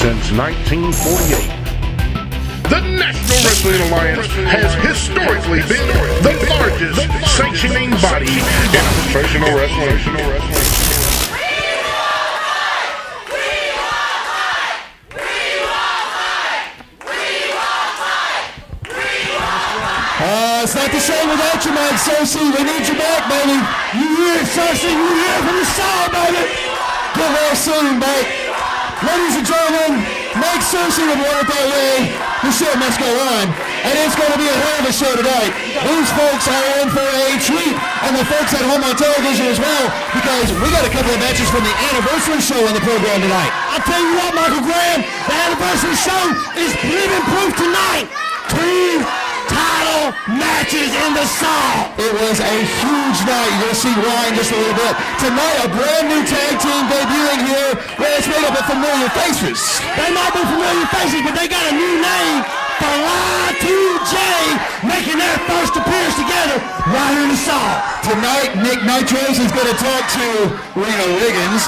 since 1948. The National Wrestling Alliance has historically been the largest sanctioning body in professional wrestling. It's not the same without you, Mike Cersei. We need you back, baby. You here, Cersei. You here from the SAW, baby. Get well soon, Mike. Ladies and gentlemen, Mike Cersei of NWA. The show must go on, and it's going to be a hell of a show tonight. These folks are in for a treat, and the folks at home on television as well, because we got a couple of matches from the anniversary show on the program tonight. I'll tell you what, Michael Graham, the anniversary show is living proof tonight. 2 title matches in the SAW. It was a huge night. You're going to see why in just a little bit. Tonight, a brand new tag team debuting here where it's made up of familiar faces. They might be familiar faces, but they got a new name. Y2J making their first appearance together right here in the SAW. Tonight, Nick Nitros is going to talk to Reno Riggins.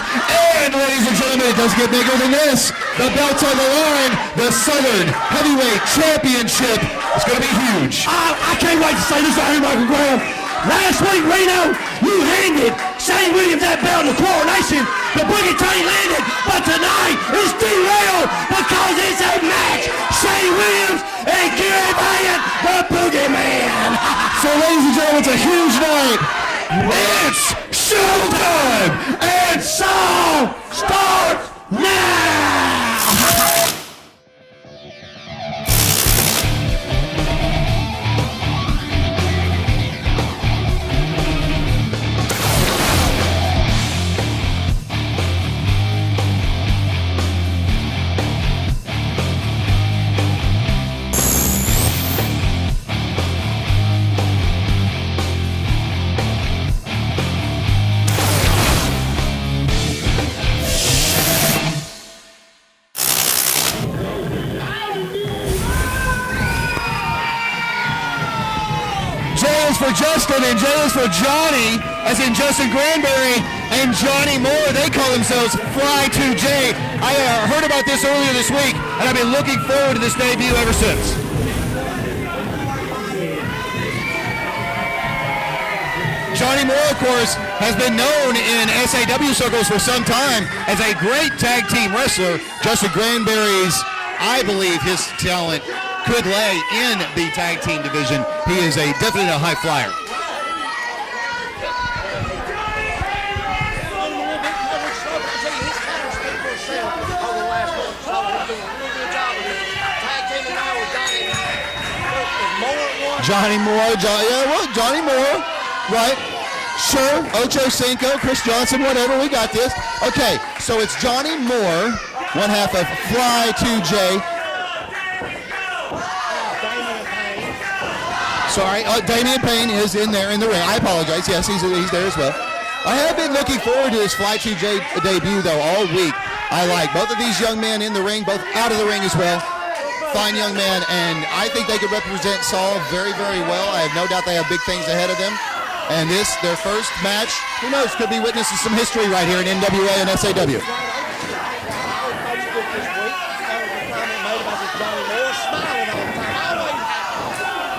And ladies and gentlemen, it doesn't get bigger than this. The belts on the line, the Southern Heavyweight Championship is going to be huge. I can't wait to say this right here, Michael Graham. Last week, Reno, you handed Shane Williams that belt in the coronation. The Boogie Train landed, but tonight it's derailed because it's a match. Shane Williams and Gary Valiant, the Boogeyman. So, ladies and gentlemen, it's a huge night. It's showtime, and SAW starts now. For Justin and J is for Johnny, as in Justin Granberry and Johnny Moore. They call themselves Fly2J. I heard about this earlier this week, and I've been looking forward to this debut ever since. Johnny Moore, of course, has been known in SAW circles for some time as a great tag team wrestler. Justin Granberry's, I believe, his talent could lay in the tag team division. He is definitely a high flyer. Johnny Moore, Johnny Moore, right? Sure, Ocho Cinco, Chris Johnson, whatever, we got this. Okay, so it's Johnny Moore, one half of Fly2J. Sorry, Damian Payne is in there in the ring. I apologize. Yes, he's there as well. I have been looking forward to this Fly2J debut, though, all week. I like both of these young men in the ring, both out of the ring as well. Fine young man, and I think they could represent SAW very, very well. I have no doubt they have big things ahead of them. And this, their first match, who knows, could be witnessing some history right here in NWA and SAW.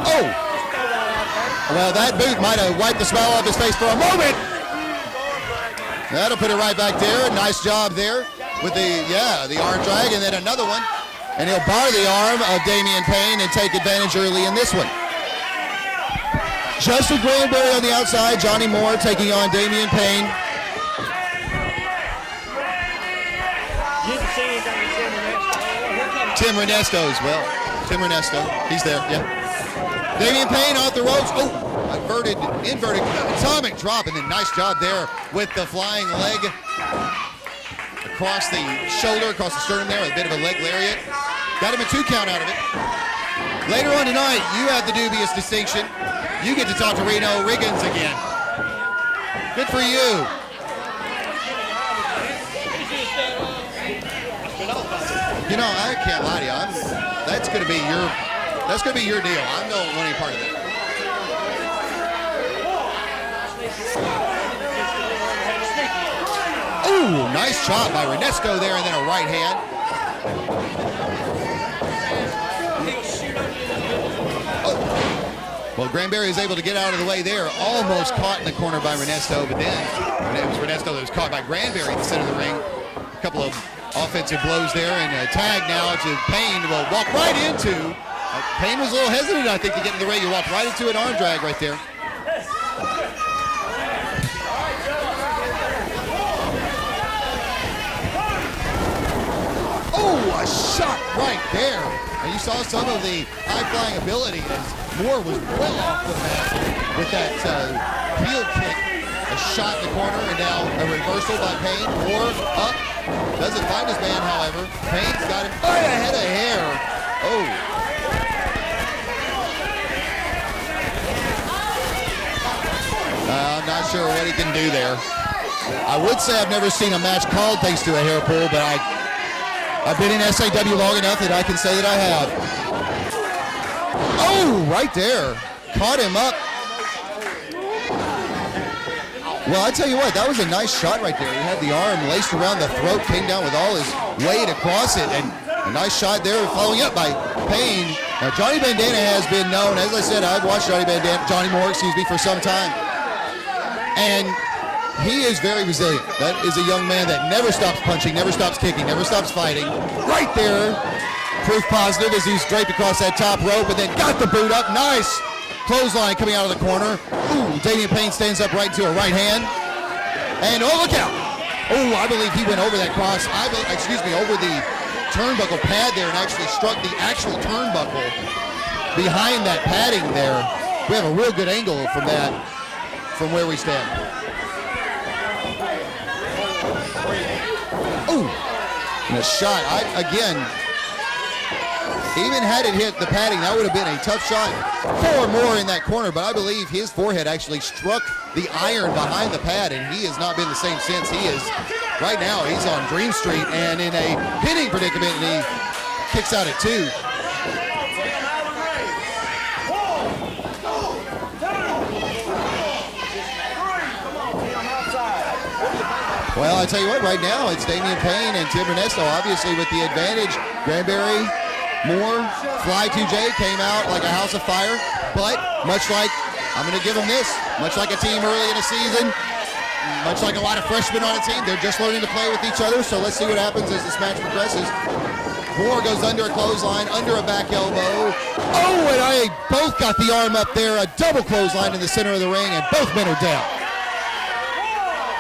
Oh! Well, that boot might have wiped the smile off his face for a moment. That'll put it right back there. Nice job there with the arm drag, and then another one. And he'll bar the arm of Damian Payne and take advantage early in this one. Justin Granberry on the outside, Johnny Moore taking on Damian Payne. Tim Renesto as well. Tim Renesto, he's there, yeah. Damian Payne off the ropes. Oh, inverted atomic drop, and then nice job there with the flying leg across the shoulder, across the sternum there, with a bit of a leg lariat. Got him a 2 count out of it. Later on tonight, you have the dubious distinction. You get to talk to Reno Riggins again. Good for you. You know, I can't lie to you. That's going to be your deal. I don't want any part of that. Ooh, nice shot by Renesto there, and then a right hand. Well, Granberry is able to get out of the way there. Almost caught in the corner by Renesto, but then it was Renesto that was caught by Granberry in the center of the ring. A couple of offensive blows there, and a tag now to Payne. Will walk right into. Payne was a little hesitant, I think, to get in the ring. He walked right into an arm drag right there. Oh, a shot right there. And you saw some of the high-flying ability as Moore was well off with that heel kick. A shot in the corner, and now a reversal by Payne. Moore up. Doesn't find his man, however. Payne's got him right ahead of hair. Oh. I'm not sure what he can do there. I would say I've never seen a match called thanks to a hair pull, but I've been in SAW long enough that I can say that I have. Oh, right there. Caught him up. Well, I tell you what, that was a nice shot right there. He had the arm laced around the throat, came down with all his weight across it, and a nice shot there following up by Payne. Now, Johnny Bandana has been known, as I said, I've watched Johnny Moore, for some time. And he is very resilient. That is a young man that never stops punching, never stops kicking, never stops fighting. Right there, proof positive as he's draped across that top rope and then got the boot up. Nice clothesline coming out of the corner. Ooh, Damian Payne stands up right into a right hand. And oh, look out. Oh, I believe he went over that cross. Over the turnbuckle pad there and actually struck the actual turnbuckle behind that padding there. We have a real good angle from that, from where we stand. Oh, and a shot. Even had it hit the padding, that would have been a tough shot for Moore in that corner, but I believe his forehead actually struck the iron behind the pad, and he has not been the same since. Right now, he's on Dream Street and in a pinning predicament, and he kicks out at 2. Well, I tell you what, right now, it's Damian Payne and Tim Renesto, obviously with the advantage. Granberry, Moore, Fly 2J came out like a house of fire, but much like, I'm going to give them this, much like a team early in a season, much like a lot of freshmen on a team, they're just learning to play with each other, so let's see what happens as this match progresses. Moore goes under a clothesline, under a back elbow. Oh, and I both got the arm up there, a double clothesline in the center of the ring, and both men are down.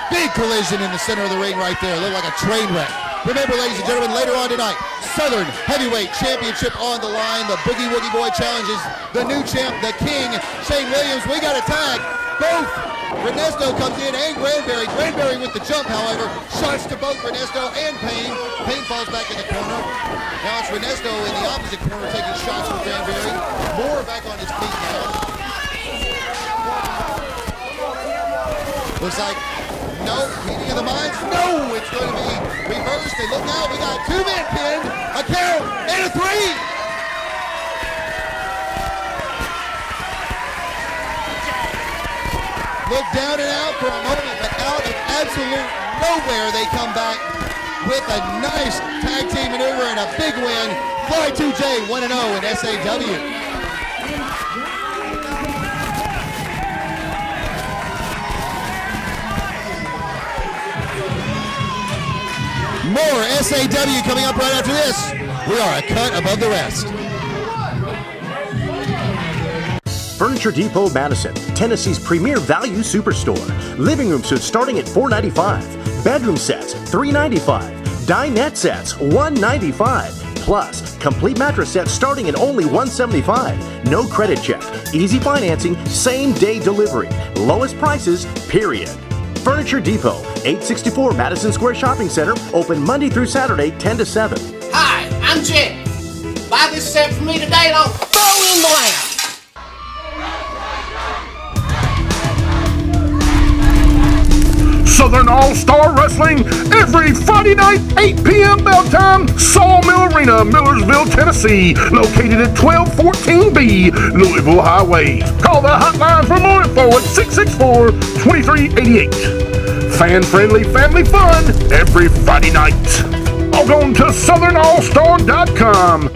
Big collision in the center of the ring right there, looked like a train wreck. Remember, ladies and gentlemen, later on tonight, Southern Heavyweight Championship on the line. The Boogie Woogie Boy challenges the new champ, the King, Shane Williams. We got a tag. Both Renesto comes in and Granberry. Granberry with the jump, however. Shots to both Renesto and Payne. Payne falls back in the corner. Now it's Renesto in the opposite corner taking shots from Granberry. Moore back on his feet now. Looks like no, meeting of the minds. No, it's going to be reversed. And look now, we got a 2-man pin, a count, and a 3. Look down and out for a moment, but out of absolute nowhere, they come back with a nice tag team maneuver and a big win. Fly 2J 1-0 in SAW. More SAW coming up right after this. We are a cut above the rest. Furniture Depot Madison, Tennessee's premier value superstore. Living room suites starting at $495. Bedroom sets $395. Dinette sets $195. Plus, complete mattress sets starting at only $175. No credit check, easy financing, same day delivery. Lowest prices, period. Furniture Depot, 864 Madison Square Shopping Center, open Monday through Saturday, 10 to 7. Hi, I'm Jim. Buy this set for me today and I'll throw in the lamp. Southern All-Star Wrestling every Friday night, 8 p.m. bell time, Sawmill Arena, Millersville, Tennessee, located at 1214B Louisville Highway. Call the hotline for more info at 664-2388. Fan-friendly family fun every Friday night. Oh, Log on to southernallstar.com.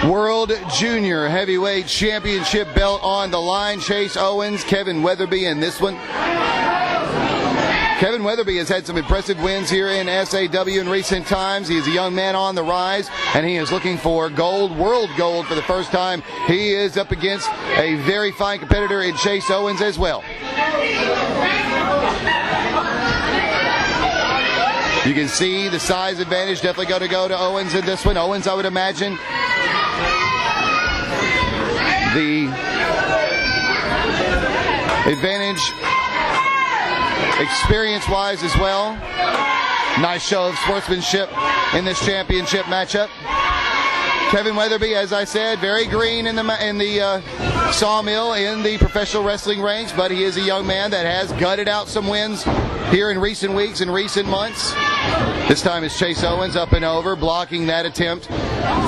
World Junior Heavyweight Championship belt on the line. Chase Owens, Kevin Weatherby in this one. Kevin Weatherby has had some impressive wins here in SAW in recent times. He is a young man on the rise, and he is looking for gold, world gold for the first time. He is up against a very fine competitor in Chase Owens as well. You can see the size advantage definitely going to go to Owens in this one. Owens, I would imagine, the advantage experience-wise as well. Nice show of sportsmanship in this championship matchup. Kevin Weatherby, as I said, very green in the sawmill in the professional wrestling ranks, but he is a young man that has gutted out some wins here in recent weeks and recent months. This time it's Chase Owens up and over, blocking that attempt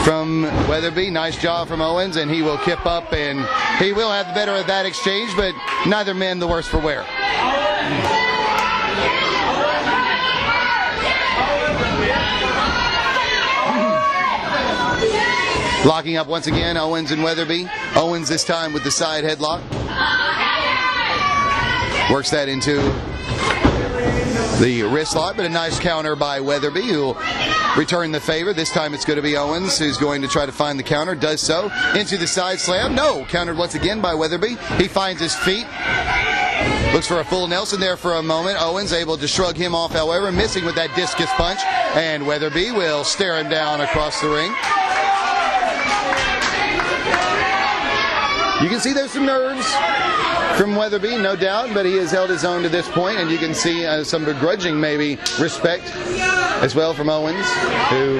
from Weatherby. Nice job from Owens, and he will kip up, and he will have the better of that exchange, but neither man the worse for wear. Locking up once again, Owens and Weatherby. Owens this time with the side headlock. Works that into the wrist lock, but a nice counter by Weatherby, who will return the favor. This time it's going to be Owens who's going to try to find the counter. Does so. Into the side slam. No! Countered once again by Weatherby. He finds his feet. Looks for a full Nelson there for a moment. Owens able to shrug him off, however, missing with that discus punch. And Weatherby will stare him down across the ring. You can see there's some nerves from Weatherby, no doubt, but he has held his own to this point, and you can see some begrudging, maybe, respect as well from Owens, who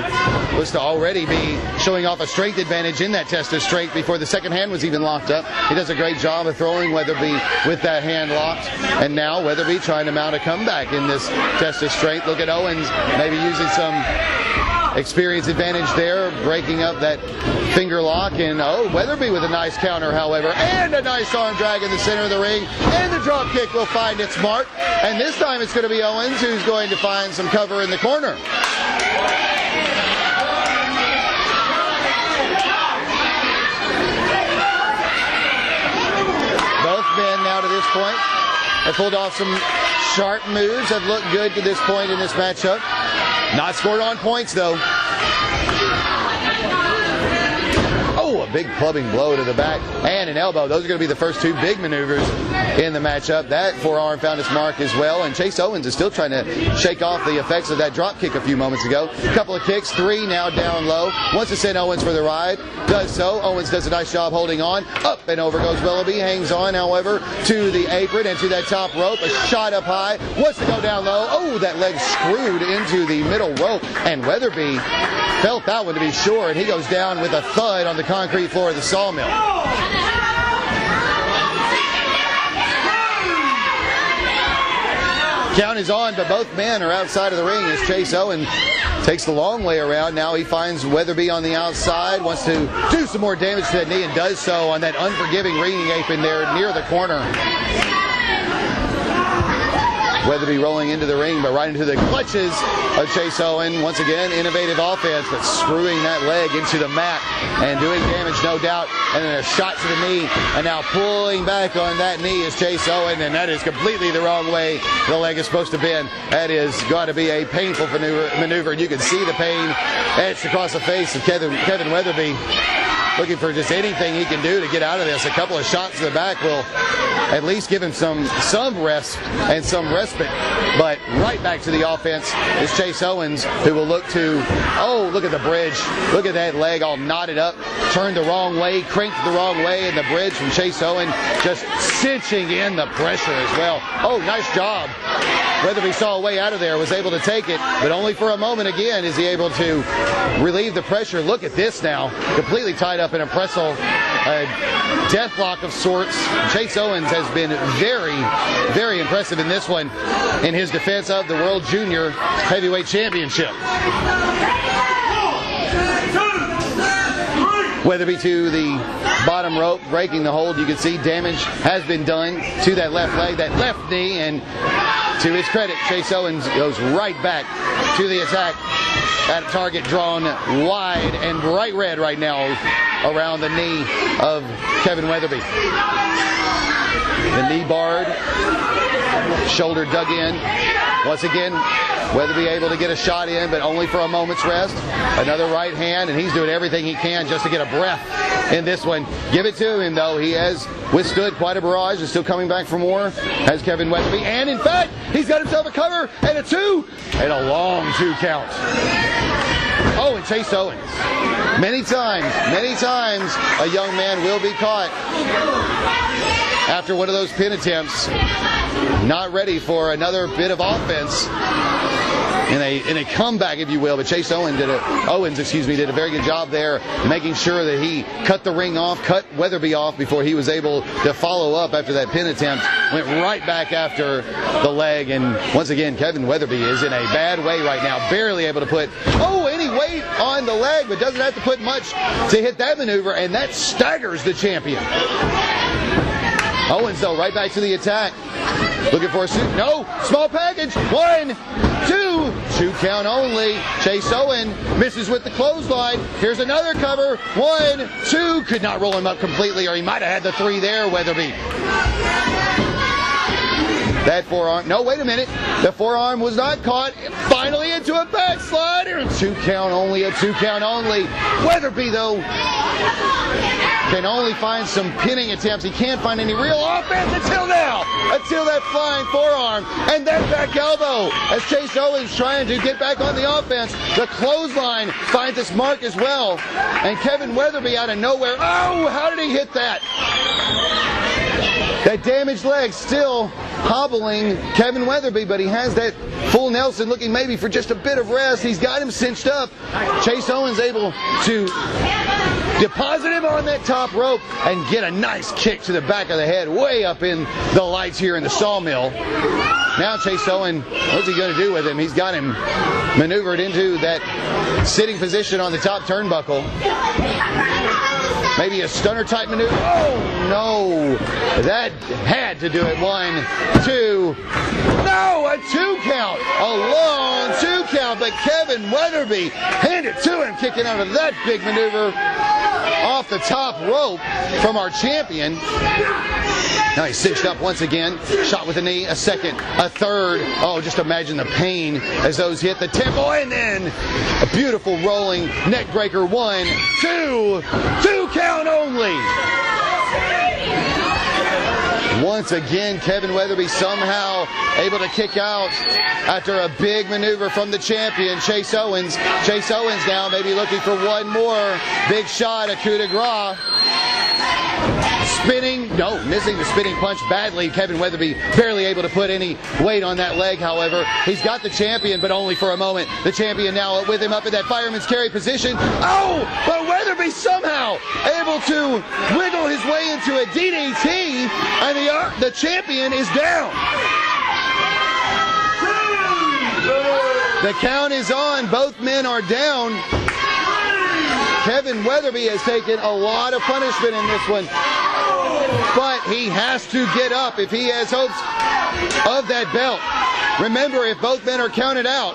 was to already be showing off a strength advantage in that test of strength before the second hand was even locked up. He does a great job of throwing Weatherby with that hand locked, and now Weatherby trying to mount a comeback in this test of strength. Look at Owens maybe using some experience advantage there, breaking up that finger lock, and Weatherby with a nice counter, however, and a nice arm drag in the center of the ring, and the drop kick will find its mark, and this time it's going to be Owens who's going to find some cover in the corner. Both men now to this point have pulled off some sharp moves, have looked good to this point in this matchup. Not scored on points, though. Oh, a big clubbing blow to the back and an elbow. Those are going to be the first two big maneuvers in the matchup. That forearm found its mark as well, and Chase Owens is still trying to shake off the effects of that drop kick a few moments ago. A couple of kicks, three now down low. Wants to send Owens for the ride. Does so. Owens does a nice job holding on. Up and over goes Weatherby. Hangs on, however, to the apron and to that top rope. A shot up high. Wants to go down low. Oh, that leg screwed into the middle rope, and Weatherby felt that one to be sure, and he goes down with a thud on the concrete floor of the sawmill. Count is on, but both men are outside of the ring as Chase Owens takes the long way around. Now he finds Weatherby on the outside, wants to do some more damage to that knee, and does so on that unforgiving ringing apron there near the corner. Weatherby rolling into the ring, but right into the clutches of Chase Owen. Once again, innovative offense, but screwing that leg into the mat and doing damage, no doubt. And then a shot to the knee, and now pulling back on that knee is Chase Owen, and that is completely the wrong way the leg is supposed to bend. That is got to be a painful maneuver, and you can see the pain etched across the face of Kevin Weatherby, looking for just anything he can do to get out of this. A couple of shots to the back will at least give him some rest and some respite. But right back to the offense is Chase Owens, who will look to, oh, look at the bridge. Look at that leg all knotted up, turned the wrong way, cranked the wrong way, and the bridge from Chase Owen just cinching in the pressure as well. Oh, nice job. Weatherby saw a way out of there, was able to take it, but only for a moment again is he able to relieve the pressure. Look at this now, completely tied up in a pretzel, a death lock of sorts. Chase Owens has been very, very impressive in this one in his defense of the World Junior Heavyweight Championship. Weatherby to the bottom rope, breaking the hold. You can see damage has been done to that left leg, that left knee, and to his credit, Chase Owens goes right back to the attack. That target drawn wide and bright red right now around the knee of Kevin Weatherby. The knee barred, shoulder dug in. Once again, Weatherby able to get a shot in, but only for a moment's rest. Another right hand, and he's doing everything he can just to get a breath in this one. Give it to him, though. He has withstood quite a barrage and still coming back for more, as Kevin Weatherby. And, in fact, he's got himself a cover and a 2, and a long 2 count. Oh, and Chase Owens. Many times, a young man will be caught after one of those pin attempts, not ready for another bit of offense in a comeback, if you will. But Chase Owens did a very good job there, making sure that he cut the ring off, cut Weatherby off before he was able to follow up after that pin attempt. Went right back after the leg, and once again, Kevin Weatherby is in a bad way right now, barely able to put any weight on the leg, but doesn't have to put much to hit that maneuver, and that staggers the champion. Owens, though, right back to the attack. Looking for a suit. No. Small package. 1, 2. 2 count only. Chase Owen misses with the clothesline. Here's another cover. 1, 2. Could not roll him up completely, or he might have had the 3 there, Weatherby. That forearm. No, wait a minute. The forearm was not caught. Finally into a backslide. A 2 count only. A 2 count only. Weatherby, though, can only find some pinning attempts. He can't find any real offense until now. Until that flying forearm and that back elbow. As Chase Owens trying to get back on the offense, the clothesline finds its mark as well. And Kevin Weatherby out of nowhere. Oh, how did he hit that? That damaged leg still hobbling Kevin Weatherby, but he has that full Nelson looking maybe for just a bit of rest. He's got him cinched up. Chase Owens able to deposit him on that top rope and get a nice kick to the back of the head, way up in the lights here in the Sawmill. Now Chase Owen, what's he going to do with him? He's got him maneuvered into that sitting position on the top turnbuckle. Maybe a stunner type maneuver. Oh, no. That had to do it. 1, 2. No, a 2 count. A long 2 count, but Kevin Weatherby handed to him, kicking out of that big maneuver off the top rope from our champion. Now he's cinched up once again. Shot with a knee, a second, a third. Oh, just imagine the pain as those hit the temple. And then a beautiful rolling neck breaker. 1, 2. 2 count only. Once again, Kevin Weatherby somehow able to kick out after a big maneuver from the champion, Chase Owens. Chase Owens now maybe looking for one more big shot, a coup de grace. Missing the spinning punch badly. Kevin Weatherby barely able to put any weight on that leg, however. He's got the champion, but only for a moment. The champion now with him up in that fireman's carry position. Oh, but Weatherby somehow able to wiggle his way into a DDT, and the champion is down. The count is on. Both men are down. Kevin Weatherby has taken a lot of punishment in this one, but he has to get up if he has hopes of that belt. Remember, if both men are counted out,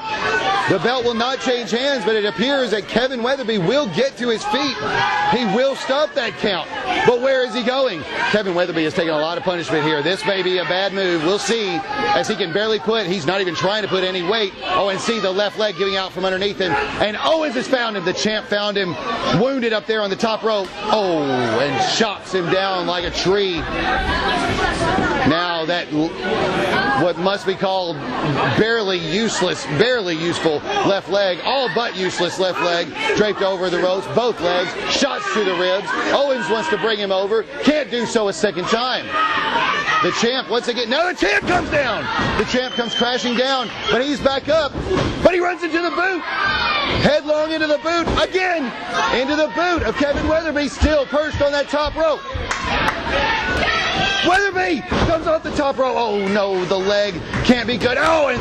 the belt will not change hands, but it appears that Kevin Weatherby will get to his feet. He will stop that count. But where is he going? Kevin Weatherby has taken a lot of punishment here. This may be a bad move. We'll see, as he can barely he's not even trying to put any weight. Oh, and see the left leg giving out from underneath him. And Owens has found him. The champ found him wounded up there on the top rope. Oh, and shocks him down like a tree. Now that what must be called barely useful left leg, all but useless left leg, draped over the ropes, both legs, shots to the ribs. Owens wants to bring him over, can't do so a second time. The champ, once again, now the champ comes down. The champ comes crashing down, but he's back up. But he runs into the boot. Headlong into the boot, again, into the boot of Kevin Weatherby, still perched on that top rope. Weatherby comes off the top rope. Oh no, the leg can't be good. Oh, and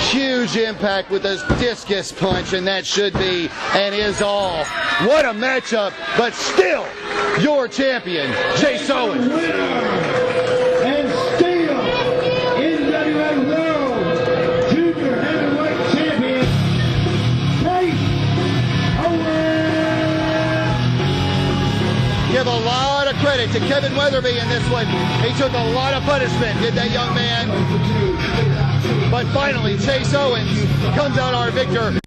huge impact with a discus punch, and that should be and is all. What a matchup, but still your champion, Chase Owens. And still NWA World Junior Heavyweight Champion, Chase Owens. Give a lot of credit to Kevin Weatherby in this one. He took a lot of punishment, did that young man. But finally, Chase Owens comes out our victor.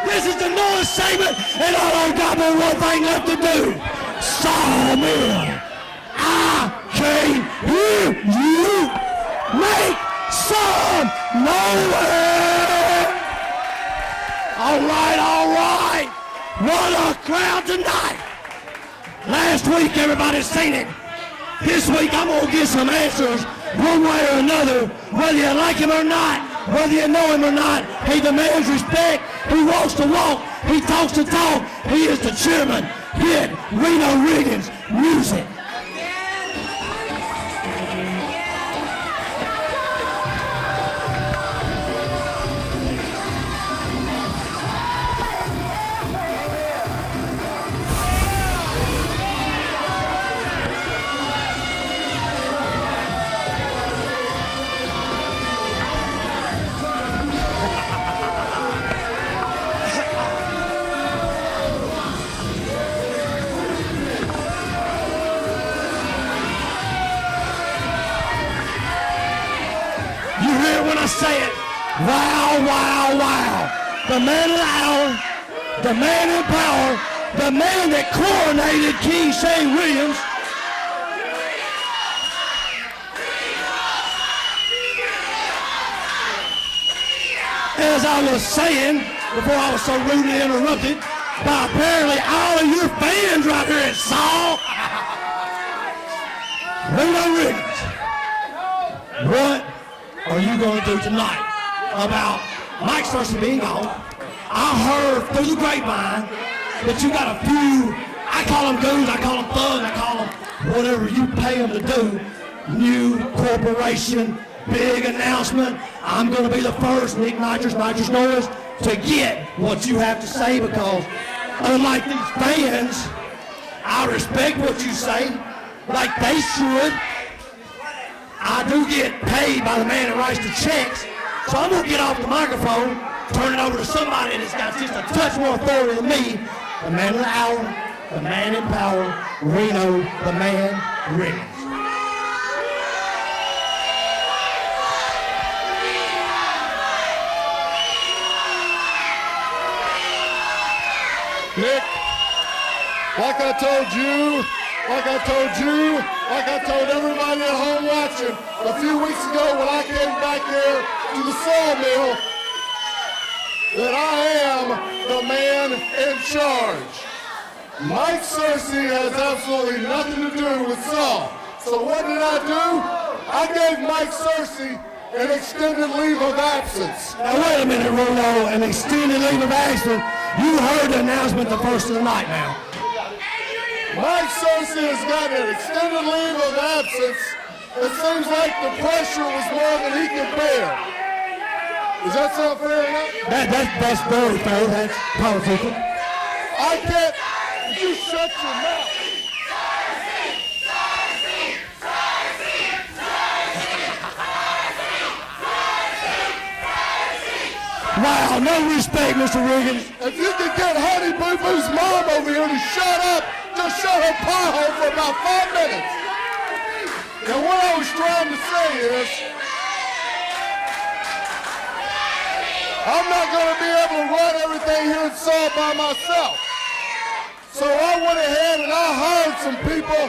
This is the North segment, and all I got but one thing left to do. Sawmill. I came here, you make some noise. All right. What a crowd tonight. Last week, everybody's seen it. This week, I'm going to get some answers one way or another, whether you like him or not, whether you know him or not. He demands respect. He walks the walk. He talks the talk. He is the chairman. Hit Reno Riggins music. Say it. Wow. The man of the hour, the man in power, the man that coronated King Shane Williams. As I was saying before I was so rudely interrupted by apparently all of your fans right here at SAW. Reno Riggins. What are you going to do tonight about Mike Cersei being gone? I heard through the grapevine that you got a few, I call them goons, I call them thugs, I call them whatever you pay them to do. New corporation, big announcement. I'm going to be the first, Nick Nitrous Noise, to get what you have to say, because unlike these fans, I respect what you say, like they should. I do get paid by the man that writes the checks, so I'm going to get off the microphone, turn it over to somebody that's got just a touch more authority than me, the man of the hour, the man in power, Reno, the man, Riggins. Nick, like I told you, like I told everybody at home watching a few weeks ago when I came back there to the sawmill, that I am the man in charge. Mike Searcy has absolutely nothing to do with Saul. So what did I do? I gave Mike Searcy an extended leave of absence. Now wait a minute, Reno, an extended leave of absence. You heard the announcement the first of the night now. Mike Searcy has got an extended leave of absence. It seems like the pressure was more than he could bear. Does that sound fair enough? That's very fair. That's political. I can't. Would you shut your mouth? Wow, no respect, Mr. Riggins. If you could get Honey Boo Boo's mom over here to shut up, just shut her pie hole for about 5 minutes. And what I was trying to say is, I'm not going to be able to run everything here at SAW by myself. So I went ahead and I hired some people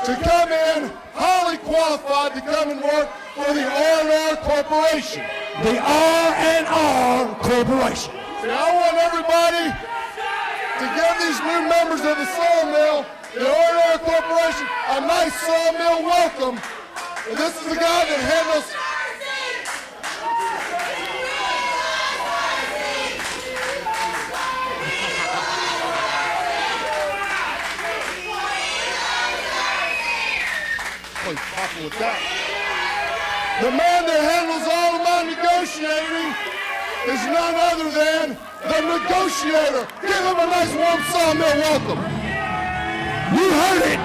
to come in, highly qualified to come and work for the R&R Corporation. The R&R Corporation. See, I want everybody to give these new members of the sawmill, the R&R Corporation, a nice sawmill welcome. And this is the guy that handles... Oh, he's popping with that. The man that handles all of my negotiating is none other than the negotiator. Give him a nice warm sawmill welcome. You heard it.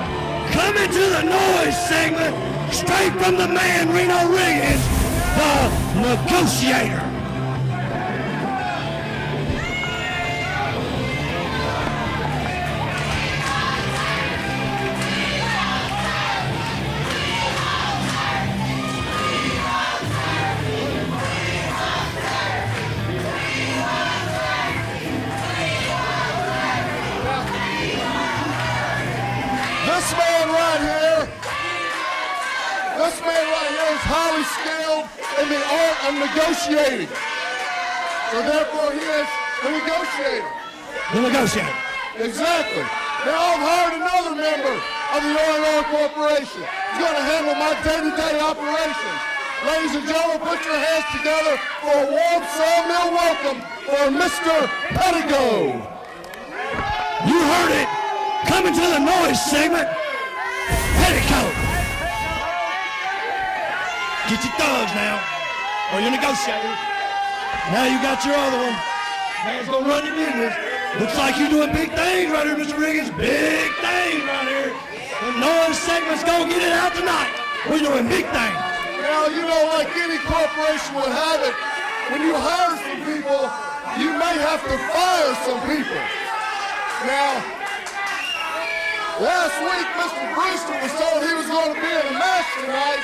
Coming to the noise segment, straight from the man, Reno Riggins, the negotiator. This man right here is highly skilled in the art of negotiating. So therefore he is the negotiator. The negotiator. Exactly. Now I've hired another member of the R&R Corporation. He's going to handle my day-to-day operations. Ladies and gentlemen, put your hands together for a warm sawmill welcome for Mr. Pettigo. You heard it. Coming to the noise segment, Petticoat. Get your thugs now, or your negotiators. Now you got your other one. Man's gonna run your business. Looks like you're doing big things right here, Mr. Riggins. Big things right here. The noise segment's gonna get it out tonight. We're doing big things. Now, you know, like any corporation would have it, when you hire some people, you may have to fire some people. Now, last week, Mr. Brewster was told he was going to be in a match tonight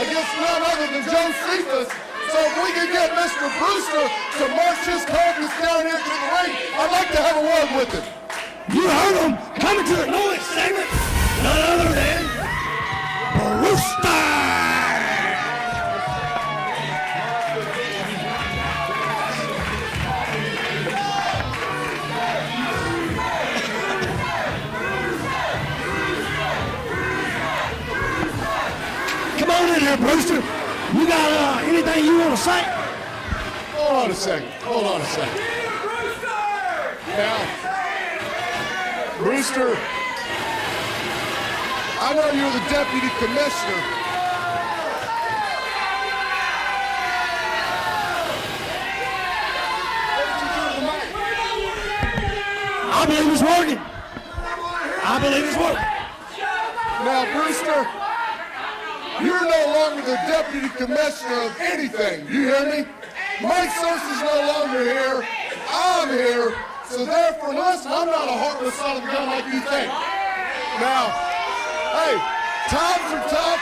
against none other than Joe Cephas. So if we could get Mr. Brewster to march his carcass down here to the ring, I'd like to have a word with him. You heard him. Coming to the noise segment, none other than Brewster. Come on in here, Brewster. You got anything you want to say? Hold on a second. Hold on a second. Now, Brewster, I know you're the deputy commissioner. What did you do to the mic? I believe it's working. I believe it's working. Now, Brewster, you're no longer the deputy commissioner of anything. You hear me? Mike Searcy's no longer here. I'm here. So therefore, listen, I'm not a heartless son of a gun like you think. Now, hey, times are tough.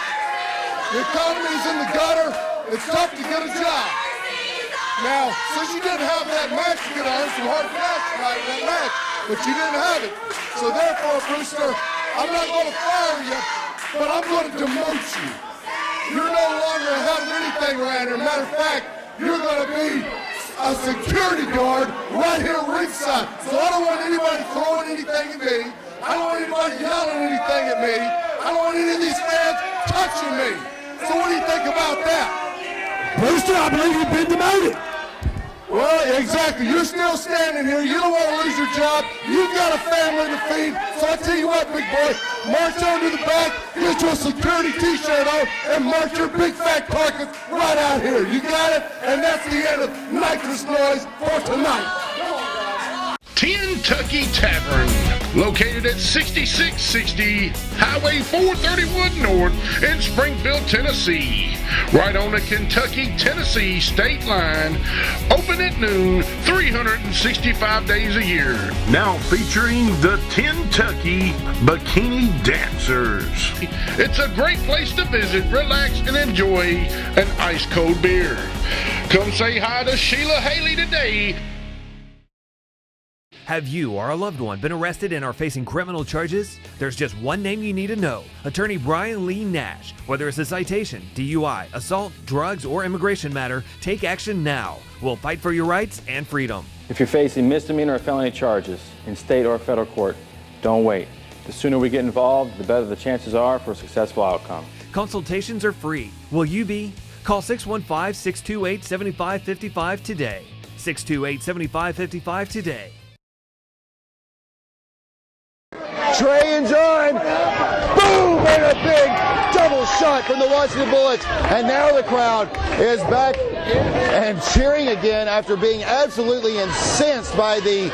The economy's in the gutter. It's tough to get a job. Now, since you didn't have that match, you could earn some hard cash tonight in that match, but you didn't have it. So therefore, Brewster, I'm not going to fire you, but I'm going to demote you. You're no longer having anything around here. Matter of fact, you're going to be a security guard right here ringside. So I don't want anybody throwing anything at me. about that? Brewster, I believe you've been demoted. Well, exactly. You're still standing here. You don't want to lose your job. You've got a family to feed. So I tell you what, big boy, march on to the back, get your security T-shirt on, and march your big fat carcass right out here. You got it? And that's the end of Nitrous Noise for tonight. Kentucky Tavern, located at 6660 Highway 431 North in Springfield, Tennessee, right on the Kentucky-Tennessee state line, open at noon, 365 days a year. Now featuring the Kentucky Bikini Dancers. It's a great place to visit, relax, and enjoy an ice-cold beer. Come say hi to Sheila Haley today. Have you or a loved one been arrested and are facing criminal charges? There's just one name you need to know. Attorney Brian Lee Nash. Whether it's a citation, DUI, assault, drugs, or immigration matter, take action now. We'll fight for your rights and freedom. If you're facing misdemeanor or felony charges in state or federal court, don't wait. The sooner we get involved, the better the chances are for a successful outcome. Consultations are free. Will you be? Call 615-628-7555 today. 628-7555 today. Trey and John, boom, and a big double shot from the Washington Bullets. And now the crowd is back and cheering again after being absolutely incensed by the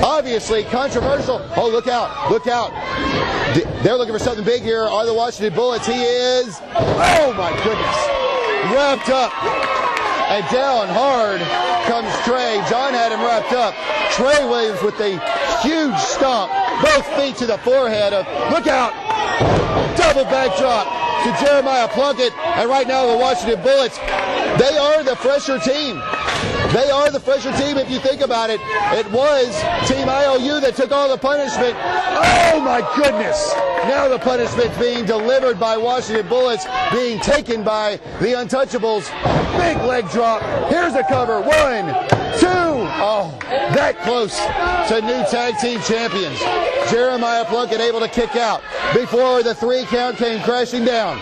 obviously controversial. Oh, look out, look out. They're looking for something big here on the Washington Bullets. He is, oh my goodness, wrapped up. And down hard comes Trey. John had him wrapped up. Trey Williams with the huge stomp. Both feet to the forehead of, look out, double backdrop to Jeremiah Plunkett. And right now the Washington Bullets, they are the fresher team. They are the fresher team if you think about it. It was Team IOU that took all the punishment. Oh my goodness. Now the punishment being delivered by Washington Bullets, being taken by the Untouchables. Big leg drop. Here's a cover. 1, 2. Oh, that close to new tag team champions. Jeremiah Plunkett able to kick out before the 3 count came crashing down.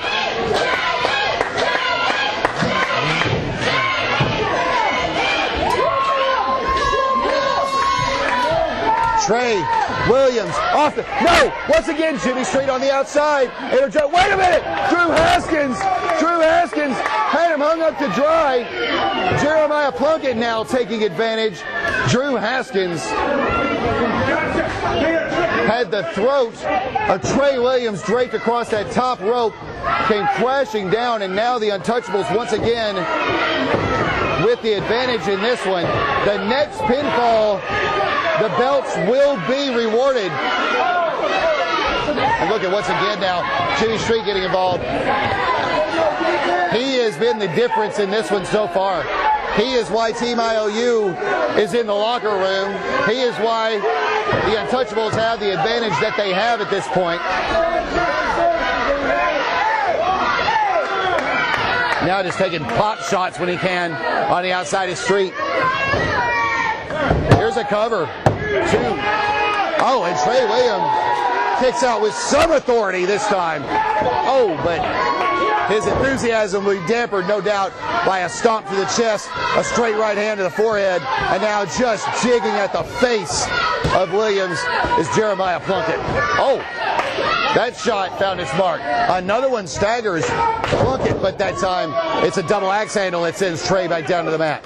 Trey Williams off the, no, once again Jimmy Street on the outside. Wait a minute, Drew Haskins had him hung up to dry. Jeremiah Plunkett now taking advantage. Drew Haskins had the throat of Trey Williams draped across that top rope, came crashing down, and now the Untouchables once again with the advantage in this one. The next pinfall, the belts will be rewarded. And look at once again now, Jimmy Street getting involved. He has been the difference in this one so far. He is why Team IOU is in the locker room. He is why the Untouchables have the advantage that they have at this point. Now just taking pop shots when he can on the outside of Street. Here's a cover. 2. Oh, and Trey Williams kicks out with some authority this time. Oh, but his enthusiasm will be dampered, no doubt, by a stomp to the chest, a straight right hand to the forehead, and now just jigging at the face of Williams is Jeremiah Plunkett. Oh, that shot found its mark. Another one staggers Plunkett, but that time it's a double axe handle that sends Trey back down to the mat.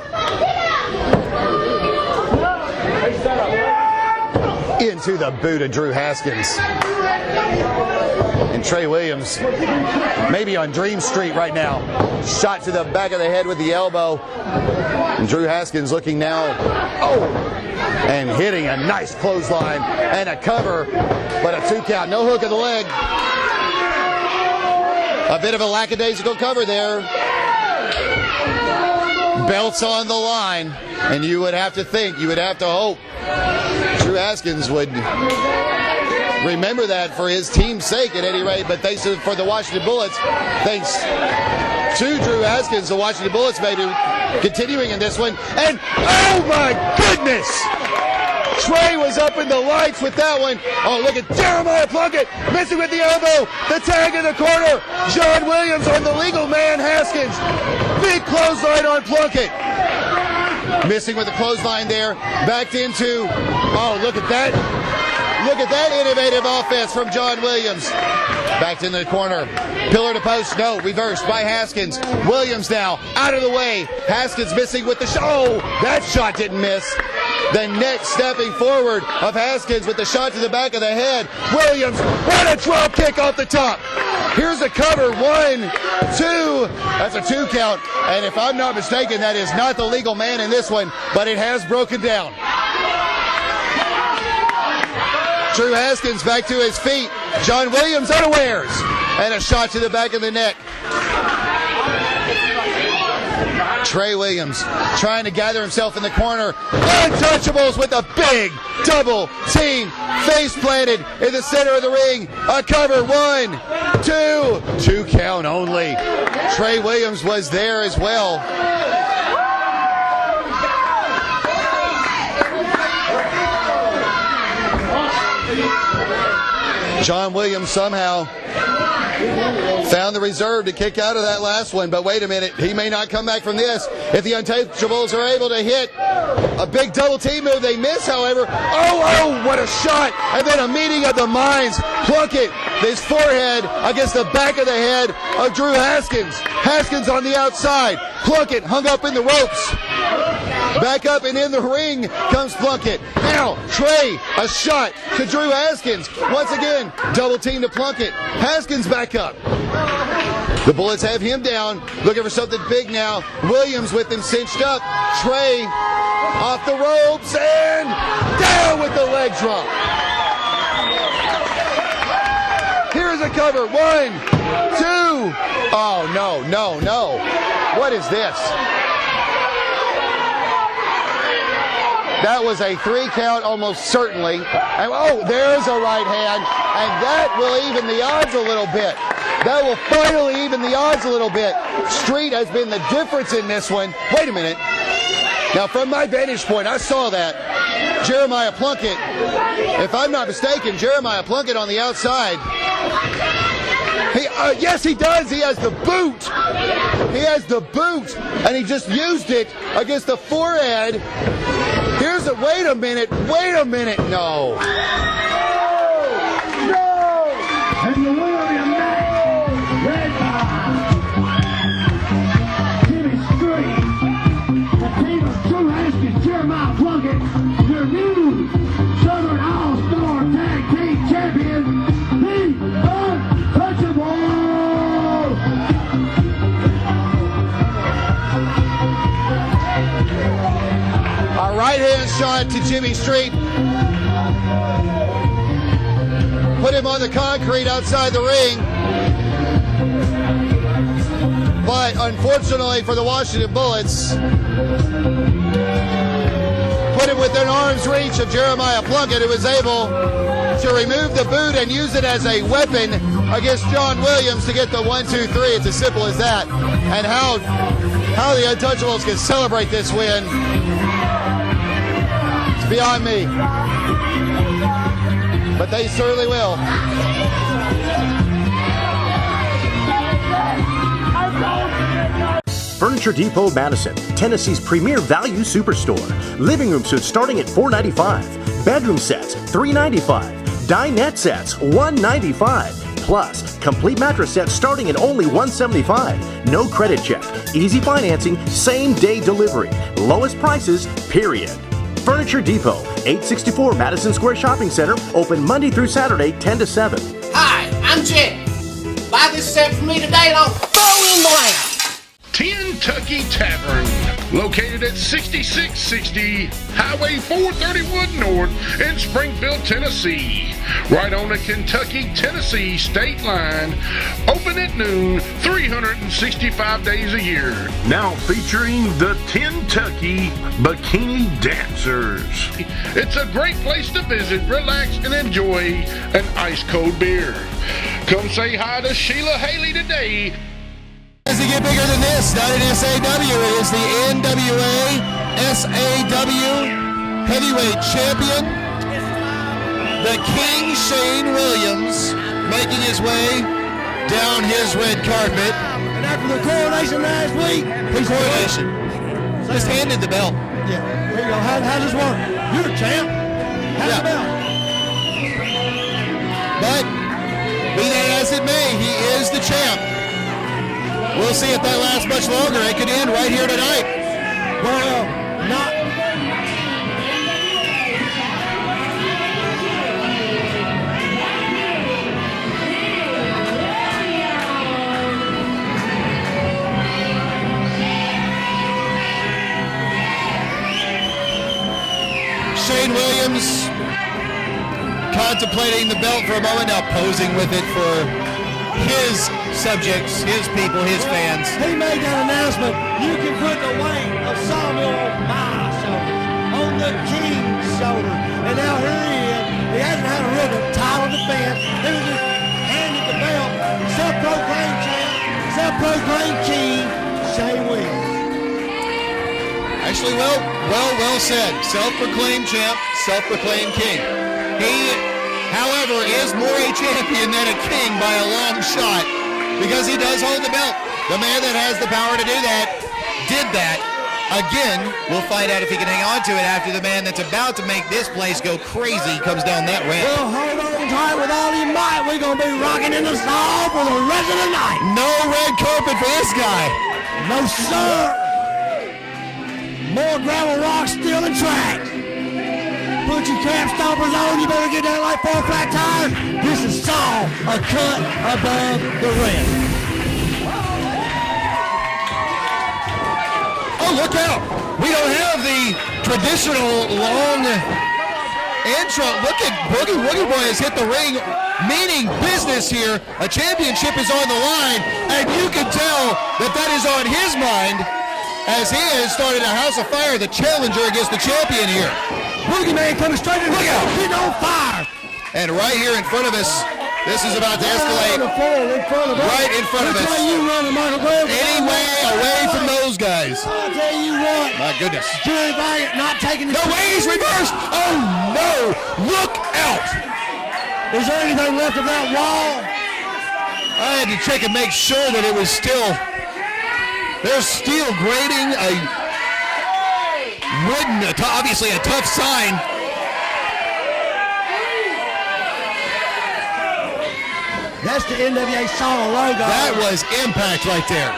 Into the boot of Drew Haskins. And Trey Williams maybe on Dream Street right now. Shot to the back of the head with the elbow. And Drew Haskins looking now, oh, and hitting a nice clothesline and a cover, but a 2 count, no hook in the leg. A bit of a lackadaisical cover there. Belts on the line, and you would have to think, you would have to hope Drew Haskins would remember that for his team's sake at any rate, but thanks for the Washington Bullets, thanks to Drew Haskins, the Washington Bullets maybe continuing in this one, and oh my goodness! Trey was up in the lights with that one. Oh, look at Jeremiah Plunkett missing with the elbow. The tag in the corner. John Williams on the legal man, Haskins. Big clothesline on Plunkett. Missing with the clothesline there. Backed into, oh, look at that. Look at that innovative offense from John Williams. Backed in the corner. Pillar to post, no, reversed by Haskins. Williams now out of the way. Haskins missing with the shot. Oh, that shot didn't miss. The next stepping forward of Haskins with the shot to the back of the head. Williams, what a drop kick off the top. Here's a cover, 1, 2. That's a 2 count. And if I'm not mistaken, that is not the legal man in this one, but it has broken down. Drew Haskins back to his feet. John Williams unawares. And a shot to the back of the neck. Trey Williams trying to gather himself in the corner. Untouchables with a big double team face planted in the center of the ring. A cover, 1, 2 count only. Trey Williams was there as well. John Williams somehow found the reserve to kick out of that last one, but wait a minute, he may not come back from this. If the Untouchables are able to hit a big double team move, they miss, however. Oh, what a shot! And then a meeting of the minds. Plunkett, his forehead against the back of the head of Drew Haskins. Haskins on the outside. Plunkett hung up in the ropes. Back up and in the ring comes Plunkett. Now, Trey, a shot to Drew Haskins. Once again, double team to Plunkett. Haskins back up. The Bullets have him down, looking for something big now. Williams with him cinched up. Trey off the ropes and down with the leg drop. Here's a cover. 1, 2. Oh, no. What is this? That was a 3 count almost certainly. And oh, there's a right hand. And that will even the odds a little bit. That will finally even the odds a little bit. Street has been the difference in this one. Wait a minute. Now, from my vantage point, I saw that. Jeremiah Plunkett, if I'm not mistaken, Jeremiah Plunkett on the outside. Yes, he does. He has the boot. He has the boot. And he just used it against the forehead. Here's a, wait a minute, no. And the winner of the match, led by Jimmy Street, the team of Drew Haskins, Jeremiah Plunkett, your new Southern All-Star Tag Team Champion, the Untouchables. A right-hand shot to Jimmy Street. Put him on the concrete outside the ring. But unfortunately for the Washington Bullets, put him within arm's reach of Jeremiah Plunkett, who was able to remove the boot and use it as a weapon against John Williams to get the 1, 2, 3. It's as simple as that. And how the Untouchables can celebrate this win, it's beyond me. But they certainly will. Furniture Depot Madison, Tennessee's premier value superstore. Living room suites starting at $495. Bedroom sets, $395. Dinette sets, $195. Plus, complete mattress sets starting at only $175. No credit check, easy financing, same-day delivery. Lowest prices, period. Furniture Depot, 864 Madison Square Shopping Center, open Monday through Saturday, 10 to 7. Hi, I'm Jet. Buy this set for me today and I'll throw in the lamp. Kentucky Tavern, located at 6660 Highway 431 North in Springfield, Tennessee, right on the Kentucky-Tennessee state line, open at noon, 365 days a year. Now featuring the Kentucky Bikini Dancers. It's a great place to visit, relax, and enjoy an ice-cold beer. Come say hi to Sheila Haley today. As they get bigger than this, not an SAW, it is the NWA SAW heavyweight champion, the King Shane Williams, making his way down his red carpet. And after the coronation last week, Coronation. Just handed the belt. Yeah, here you go. How does this work? You're the champ. Have the belt. But be that as it may, he is the champ. We'll see if that lasts much longer. It could end right here tonight. Well, not. Shane Williams contemplating the belt for a moment, now posing with it for his subjects, his people, his fans. He made that announcement. You can put the weight of Sawmill on my shoulders, on the King's shoulders. And now here he is. He hasn't had a real title defense. He was just handed the belt. Self-proclaimed champ, self-proclaimed king, Shane Williams. Actually, well said. Self-proclaimed champ, self-proclaimed king. He, however, is more a champion than a king by a long shot because he does hold the belt. The man that has the power to do that did that. Again, we'll find out if he can hang on to it after the man that's about to make this place go crazy comes down that ramp. Well, hold on tight with all your might. We're going to be rocking in the saw for the rest of the night. No red carpet for this guy. No, sir. More gravel rocks, steel, and track. Put your cap stompers on. You better get down like 4 flat tires. This is Saw, a cut above the rim. Oh, look out. We don't have the traditional long intro. Look at Boogie. Woogie Boy has hit the ring, meaning business here. A championship is on the line, and you can tell that that is on his mind as he has started a house of fire, the challenger against the champion here. Boogie Man coming straight in. Look out. He's on fire. And right here in front of us, this is about to escalate. Right in front of us. Which way you running, Michael Graham? Anyway, away from those guys. I'll tell you what. My goodness. Jerry Valiant not taking the... No way, he's reversed. Oh, no. Look out. Is there anything left of that wall? I had to check and make sure that it was still... There's steel grating, a wooden, obviously a tough sign. That's the NWA SAW logo. That was impact right there.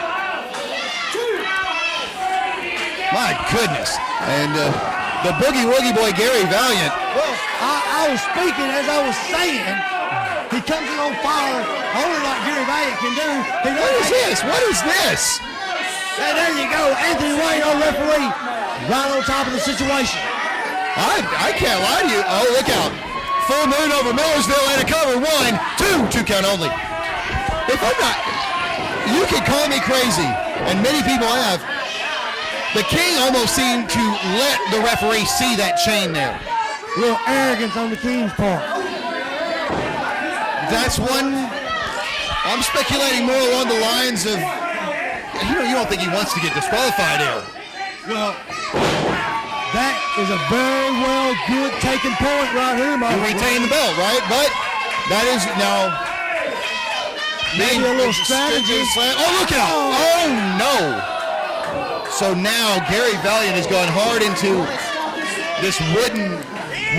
My goodness. And the Boogie Woogie Boy, Gary Valiant. Well, I was speaking as I was saying. He comes in on fire, only like Gary Valiant can do. What is this? What is this? Hey, there you go. Anthony Wayne, our referee, right on top of the situation. I can't lie to you. Oh, look out. Full moon over Millersville and a cover. 1, 2 count only. If I'm not, you can call me crazy, and many people have. The King almost seemed to let the referee see that chain there. A little arrogance on the King's part. That's one. I'm speculating more along the lines of, you don't think he wants to get disqualified here. Well, that is a very well good taking point right here, Mike. You retain the belt, right? But that is now maybe a little strategy. Oh, look out! Oh no! So now Gary Valiant has gone hard into this wooden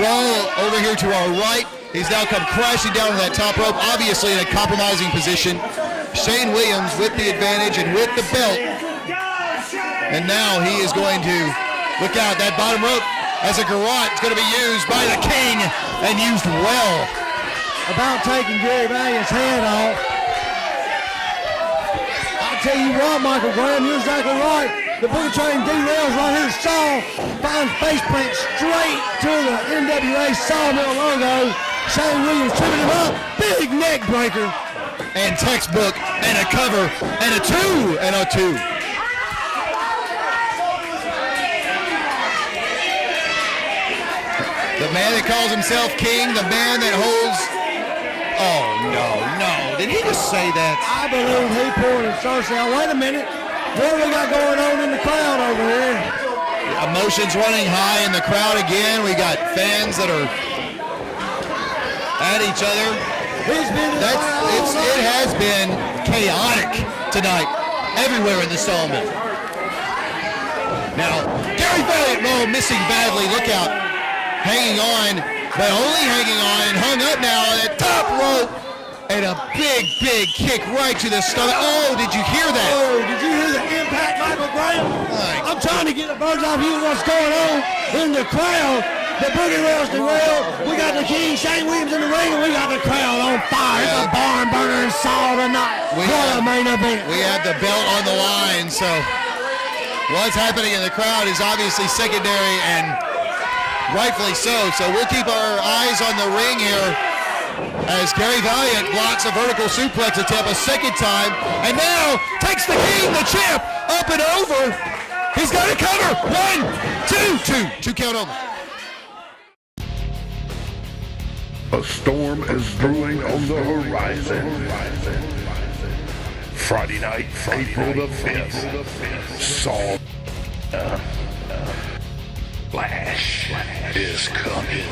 wall over here to our right. He's now come crashing down to that top rope, obviously in a compromising position. Shane Williams with the advantage and with the belt. And now he is going to look out. That bottom rope as a garrote is going to be used by the King and used well. About taking Gary Valiant's head off. I'll tell you what, Michael Graham, you're exactly right. The Boogie Train derails right here. Saw finds face plant straight to the NWA Sawmill logo. Shane Williams tripping him up. Big neck breaker. And textbook and a cover and a 2 and a 2. The man that calls himself king, the man that holds... Oh, no. Did he just say that? I believe he poured and starts out. Wait a minute. What we got going on in the crowd over here? Emotions running high in the crowd again. We got fans that are at each other. It has been chaotic tonight everywhere in the Sawmill. Now, Gary Valiant missing badly. Look out. Hanging on, but only hanging on and hung up now on that top rope. And a big, big kick right to the stomach. Oh, did you hear that? Oh, did you hear the impact, Michael Graham? I'm trying to get a bird's eye view of what's going on in the crowd. The Boogie Rails derailed. We got the King, Shane Williams in the ring, and we got the crowd on fire. It's a barn burner and SAW tonight. What a main event. We have the belt on the line, so what's happening in the crowd is obviously secondary and rightfully so. So we'll keep our eyes on the ring here as Gary Valiant blocks a vertical suplex attempt a second time, and now takes the King, the champ, up and over. He's got it covered. 1, 2 count only. A storm is brewing on the horizon. Friday night, April the 5th, SAW Flash is coming.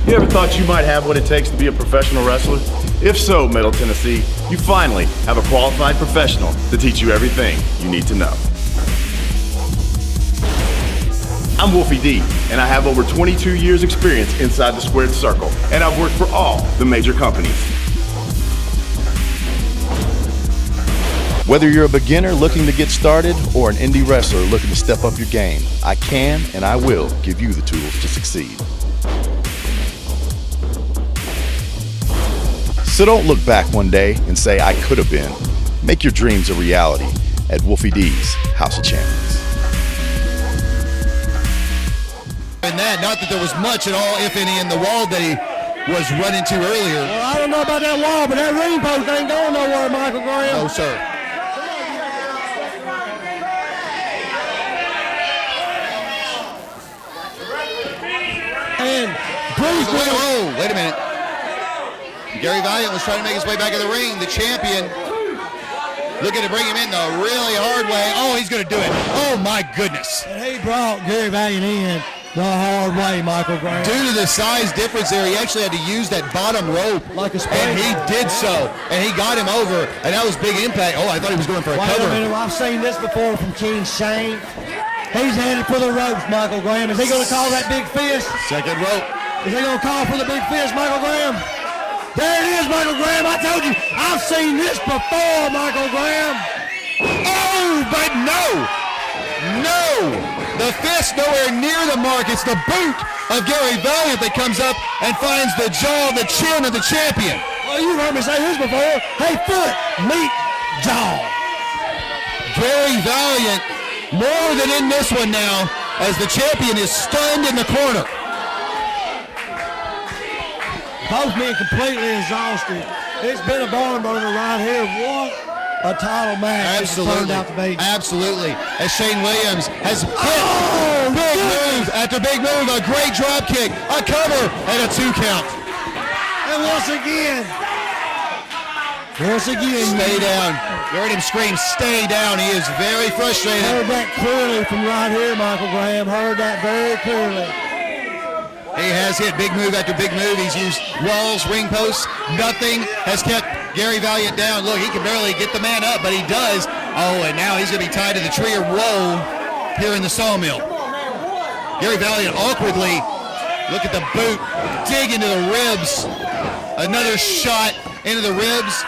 You ever thought you might have what it takes to be a professional wrestler? If so, Middle Tennessee, you finally have a qualified professional to teach you everything you need to know. I'm Wolfie D, and I have over 22 years experience inside the squared circle, and I've worked for all the major companies. Whether you're a beginner looking to get started or an indie wrestler looking to step up your game, I can and I will give you the tools to succeed. So don't look back one day and say, I could have been. Make your dreams a reality at Wolfie D's House of Champions. And that, not that there was much at all, if any, in the wall that he was running to earlier. Well, I don't know about that wall, but that ring post ain't going nowhere, Michael Graham. No, sir. And Bruce wait a minute. Gary Valiant was trying to make his way back in the ring. The champion looking to bring him in the really hard way. Oh, he's going to do it. Oh, my goodness. And he brought Gary Valiant in the hard way, Michael Graham. Due to the size difference there, he actually had to use that bottom rope. Like a spring. And he did so. And he got him over. And that was big impact. Oh, I thought he was going for a cover. Wait a minute. I've seen this before from King Shane. He's headed for the ropes, Michael Graham. Is he going to call that big fist? Second rope. Is he going to call for the big fist, Michael Graham? There it is, Michael Graham. I told you, I've seen this before, Michael Graham. Oh, but no. The fist nowhere near the mark. It's the boot of Gary Valiant that comes up and finds the jaw, the chin of the champion. Well, you've heard me say this before. Hey, foot, meet jaw. Gary Valiant more than in this one now, as the champion is stunned in the corner. Both men completely exhausted. It's been a barn burner right here. What a title match. Absolutely. Out to be. Absolutely. As Shane Williams has hit big move after big move, a great drop kick, a cover, and a 2 count. And once again, stay down. You heard him scream, stay down. He is very frustrated. Heard that clearly from right here, Michael Graham. Heard that very clearly. He has hit big move after big move. He's used walls, ring posts. Nothing has kept Gary Valiant down. Look, he can barely get the man up, but he does. Oh, and now he's going to be tied to the tree or roll here in the Sawmill. Gary Valiant awkwardly, look at the boot, dig into the ribs. Another shot into the ribs.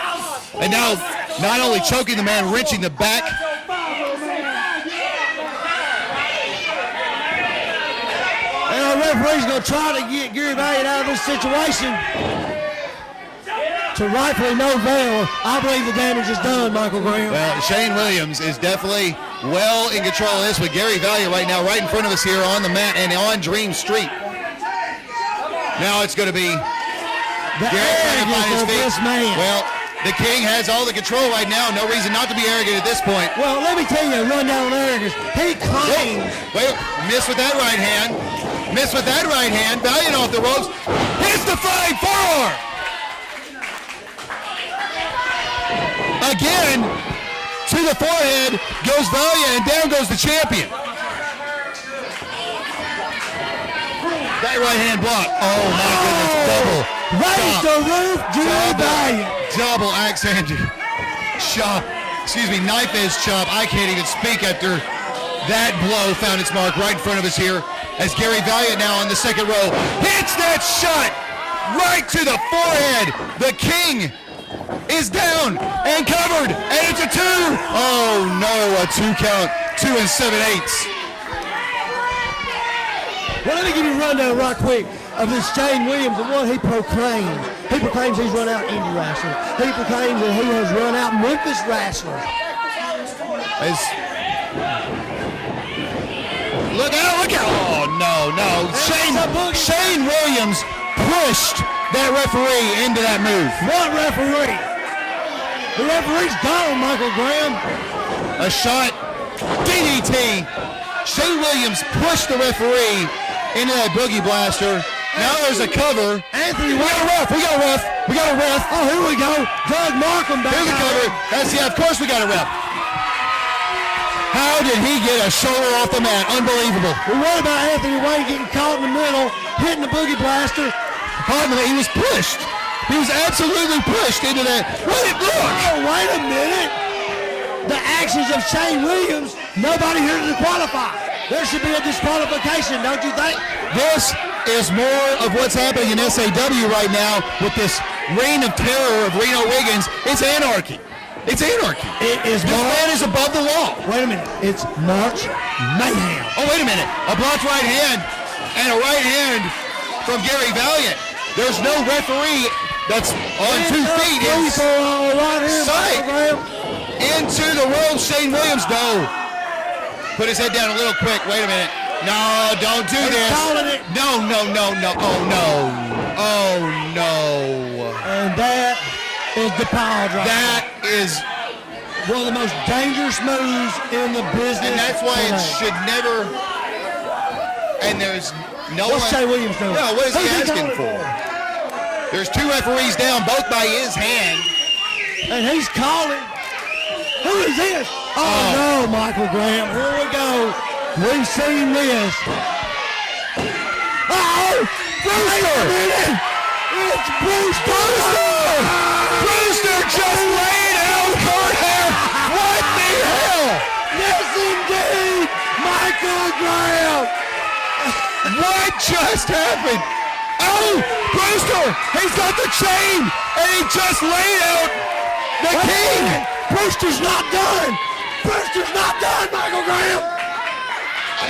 And now not only choking the man, wrenching the back. And our referee's going to try to get Gary Valiant out of this situation. To rightfully no avail, I believe the damage is done, Michael Graham. Well, Shane Williams is definitely well in control of this with Gary Valiant right now, right in front of us here on the mat and on Dream Street. Now it's going to be Gary trying to find his feet. This man. Well, the King has all the control right now. No reason not to be arrogant at this point. Well, let me tell you a rundown on arrogance. He claims. Wait, miss with that right hand. Miss with that right hand. Valiant off the ropes. Hits the flying forearm. Again, the forehead goes Valiant, and down goes the champion. That right hand block. Oh my goodness, double. Raise the roof, Drew Valiant. Double axe handed chop. Excuse me, knife edge chop. I can't even speak after that blow found its mark right in front of us here. As Gary Valiant now on the second row hits that shot right to the forehead. The king is down and covered, and it's a 2. Oh no, a 2 count, 2 7/8. Well, let me give you a rundown right quick of this Shane Williams and what he proclaims. He proclaims he's run out indie wrestlers. He proclaims that he has run out Memphis wrestlers. Look out, look out. Oh, no. Shane Williams pushed that referee into that move. What referee? The referee's gone, Michael Graham. A shot, DDT. Shane Williams pushed the referee into that boogie blaster. Now there's a cover. Anthony, we got a ref. Oh, here we go. Doug Markham back. Here's a cover. Of course we got a ref. How did he get a shoulder off the mat? Unbelievable. We worried about Anthony Wayne getting caught in the middle, hitting the boogie blaster. He was pushed. He was absolutely pushed into that. Look! Oh, wait a minute. The actions of Shane Williams, nobody here to disqualify. There should be a disqualification, don't you think? This is more of what's happening in SAW right now with this reign of terror of Reno Riggins. It's anarchy. It is. This man is above the law. Wait a minute. It's March Mayhem. Oh, wait a minute. A blocked right hand and a right hand from Gary Valiant. There's no referee that's on 2 feet inside. Into the world, Shane Williams. No. Put his head down a little quick. Wait a minute. No, don't do this. No. Oh, no. And that is the power drive. That is one of the most dangerous moves in the business. And that's why it should never. And there's no What's Shane Williams doing? No, what is he asking for? There's 2 referees down, both by his hand. And he's calling. Who is this? Oh, no, Michael Graham. Here we go. We've seen this. Oh, Brewster! It's Brewster! Brewster just laid out Kurt Hare. What the hell? Yes, indeed, Michael Graham. What just happened? Oh, Brewster! He's got the chain, and he just laid out the king. Brewster's not done. Brewster's not done, Michael Graham.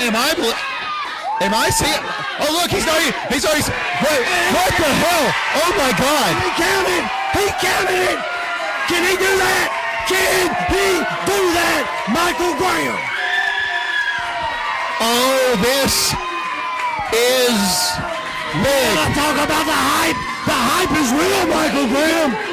Am I seeing? Oh, look, he's already. Wait, what the hell? Oh my God! He counted it. Can he do that? Michael Graham. Oh, this is big. Talk about the hype. The hype is real, Michael Graham.